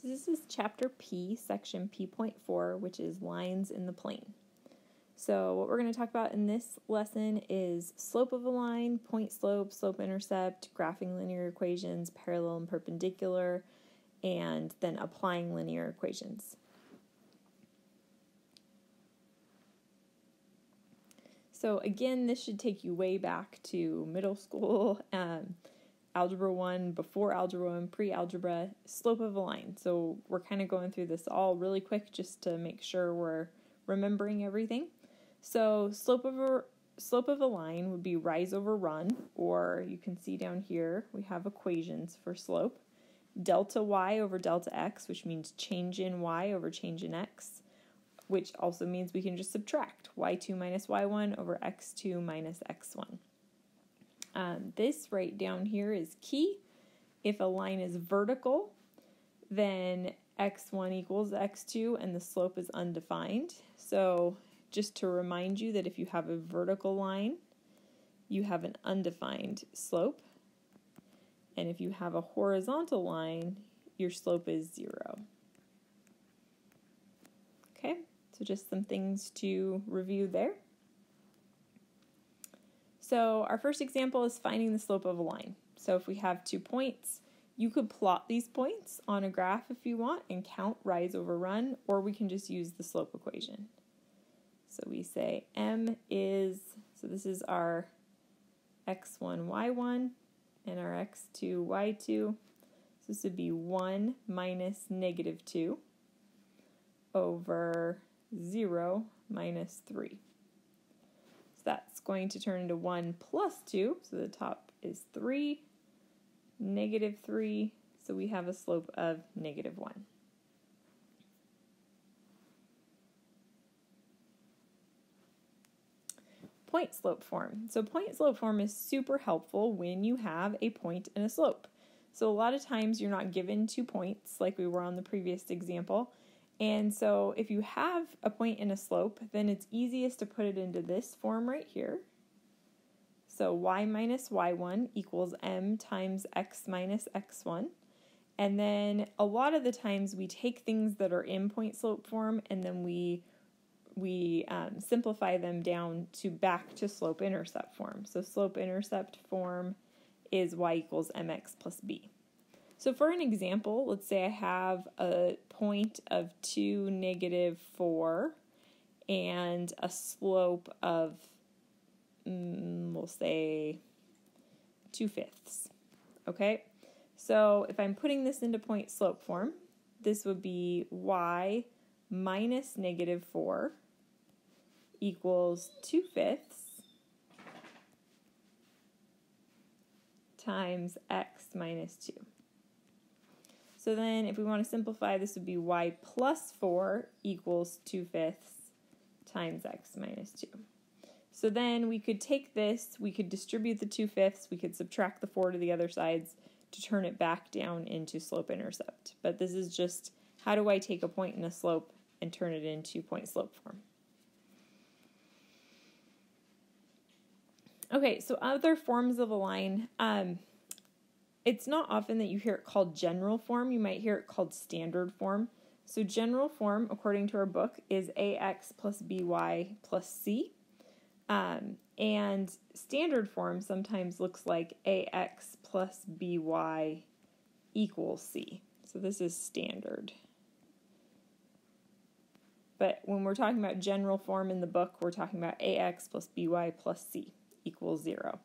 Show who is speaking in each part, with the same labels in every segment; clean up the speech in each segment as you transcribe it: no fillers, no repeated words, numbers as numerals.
Speaker 1: This is chapter P, section P.4, which is lines in the plane. So what we're going to talk about in this lesson is slope of a line, point slope, slope-intercept, graphing linear equations, parallel and perpendicular, and then applying linear equations. So again, this should take you way back to middle school, Algebra 1, before Algebra 1, pre-algebra, slope of a line. So we're kind of going through this all really quick just to make sure we're remembering everything. So slope of a line would be rise over run, or you can see down here we have equations for slope. Delta y over delta x, which means change in y over change in x, which also means we can just subtract y2 minus y1 over x2 minus x1. This right down here is key. If a line is vertical, then x1 equals x2 and the slope is undefined. So just to remind you that if you have a vertical line, you have an undefined slope. And if you have a horizontal line, your slope is 0. Okay, so just some things to review there. So our first example is finding the slope of a line. So if we have 2 points, you could plot these points on a graph if you want and count rise over run, or we can just use the slope equation. So we say m is, so this is our x1, y1, and our x2, y2. So this would be 1 minus negative 2 over 0 minus 3. That's going to turn into 1 plus 2, so the top is 3, negative 3, so we have a slope of negative 1. Point slope form. So point slope form is super helpful when you have a point and a slope. So a lot of times you're not given 2 points like we were on the previous example. And so if you have a point and a slope, then it's easiest to put it into this form right here. So y minus y1 equals m times x minus x1. And then a lot of the times we take things that are in point slope form and then we simplify them down to back to slope intercept form. So slope intercept form is y equals mx plus b. So for an example, let's say I have a point of 2, negative 4, and a slope of, we'll say, 2/5. Okay? So if I'm putting this into point slope form, this would be y minus negative 4 equals 2/5 times x minus 2. So then if we want to simplify, this would be y plus 4 equals 2/5 times x minus 2. So then we could take this, we could distribute the 2/5, we could subtract the 4 to the other sides to turn it back down into slope intercept. But this is just, how do I take a point and a slope and turn it into point slope form? Okay, so other forms of a line, it's not often that you hear it called general form. You might hear it called standard form. So general form, according to our book, is ax plus by plus c. And standard form sometimes looks like ax plus by equals c. So this is standard. But when we're talking about general form in the book, we're talking about ax plus by plus c equals 0.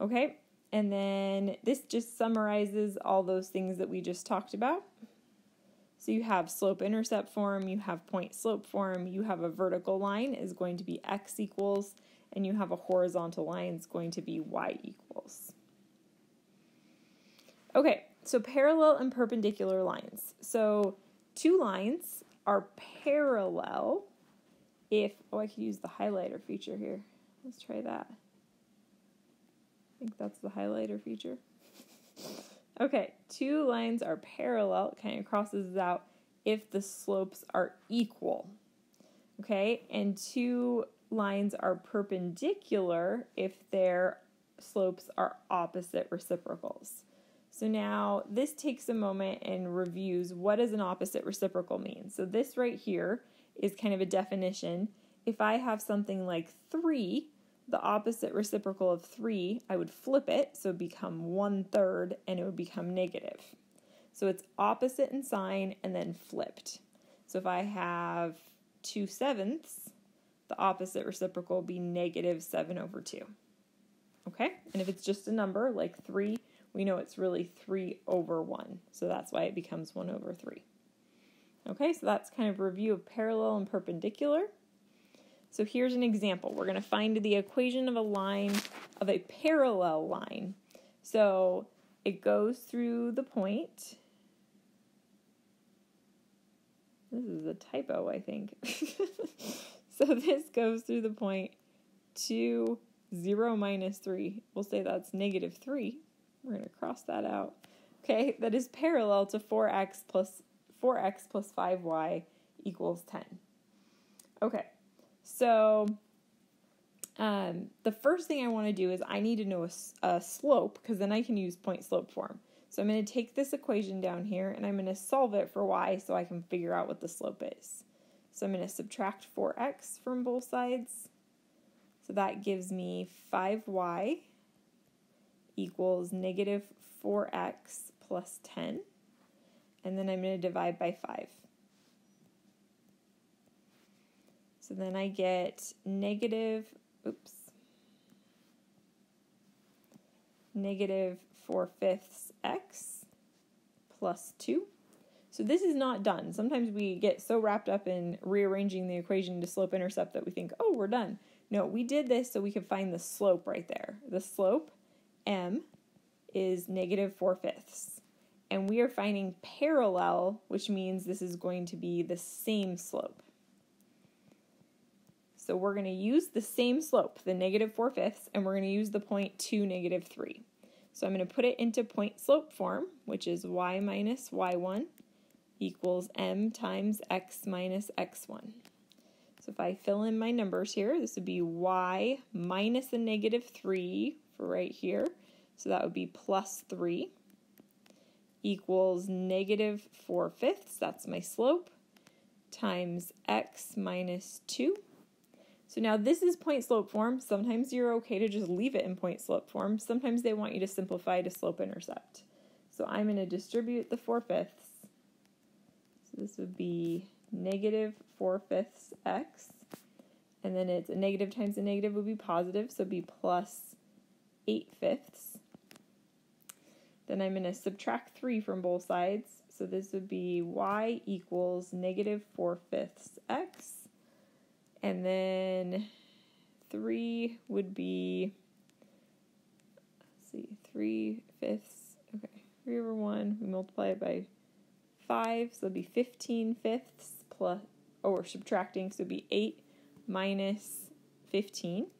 Speaker 1: Okay? And then this just summarizes all those things that we just talked about. So you have slope-intercept form, you have point-slope form, you have a vertical line is going to be x equals, and you have a horizontal line is going to be y equals. Okay, so parallel and perpendicular lines. So 2 lines are parallel if, I could use the highlighter feature here. Let's try that. I think that's the highlighter feature. Okay, 2 lines are parallel, it kind of crosses out if the slopes are equal. Okay, and 2 lines are perpendicular if their slopes are opposite reciprocals. So now this takes a moment and reviews what does an opposite reciprocal mean. So this right here is kind of a definition. If I have something like 3, the opposite reciprocal of 3, I would flip it, so it would become 1/3, and it would become negative. So it's opposite in sign and then flipped. So if I have 2/7, the opposite reciprocal will be -7/2. Okay? And if it's just a number like 3, we know it's really 3/1. So that's why it becomes 1/3. Okay, so that's kind of a review of parallel and perpendicular. So here's an example. We're going to find the equation of a line, of a parallel line. So it goes through the point. This is a typo, I think. So this goes through the point 2, 0, -3. We'll say that's -3. We're going to cross that out. Okay, that is parallel to 4x plus 5y equals 10. Okay, so the first thing I want to do is I need to know a slope, because then I can use point slope form. So I'm going to take this equation down here and I'm going to solve it for y so I can figure out what the slope is. So I'm going to subtract 4x from both sides. So that gives me 5y equals -4x plus 10. And then I'm going to divide by 5. So then I get -4/5 x plus 2. So this is not done. Sometimes we get so wrapped up in rearranging the equation to slope-intercept that we think, oh, we're done. No, we did this so we could find the slope right there. The slope, m, is -4/5. And we are finding parallel, which means this is going to be the same slope. So we're going to use the same slope, the -4/5, and we're going to use the point 2, -3. So I'm going to put it into point slope form, which is y minus y1 equals m times x minus x1. So if I fill in my numbers here, this would be y minus a -3 for right here. So that would be plus 3 equals -4/5, that's my slope, times x minus 2. So now this is point slope form. Sometimes you're okay to just leave it in point slope form. Sometimes they want you to simplify to slope intercept. So I'm going to distribute the 4/5. So this would be -4/5 x. And then it's a negative times a negative would be positive, so it would be plus 8/5. Then I'm going to subtract 3 from both sides. So this would be y equals -4/5 x. And then 3 would be, 3/5, okay, 3/1, we multiply it by 5, so it'd be 15/5 plus, we're subtracting, so it'd be 8 minus 15,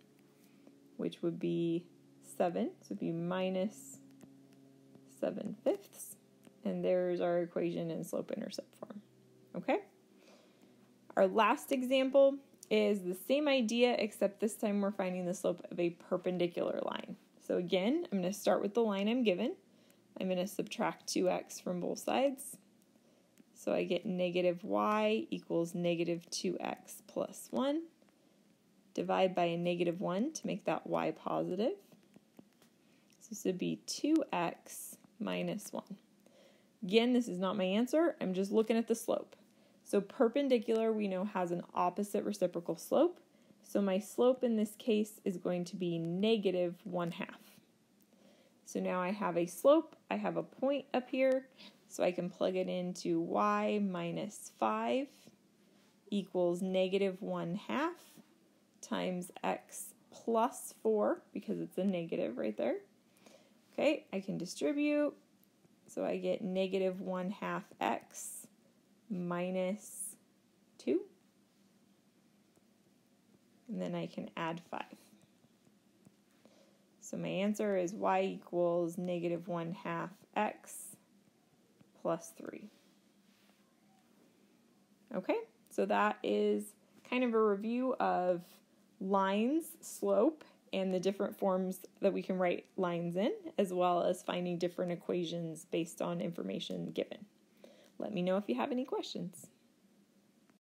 Speaker 1: which would be 7, so it'd be minus 7/5, and there's our equation in slope-intercept form, okay? Our last example is the same idea, except this time we're finding the slope of a perpendicular line. So again, I'm going to start with the line I'm given. I'm going to subtract 2x from both sides. So I get -y equals -2x plus 1. Divide by a -1 to make that y positive. So this would be 2x minus 1. Again, this is not my answer. I'm just looking at the slope. So perpendicular, we know, has an opposite reciprocal slope. So my slope in this case is going to be -1/2. So now I have a slope, I have a point up here, so I can plug it into y minus 5 equals -1/2 times x plus 4, because it's a negative right there. Okay, I can distribute, so I get -1/2 x minus 2, and then I can add 5. So my answer is y equals -1/2 x plus 3. Okay, so that is kind of a review of lines, slope, and the different forms that we can write lines in, as well as finding different equations based on information given. Let me know if you have any questions.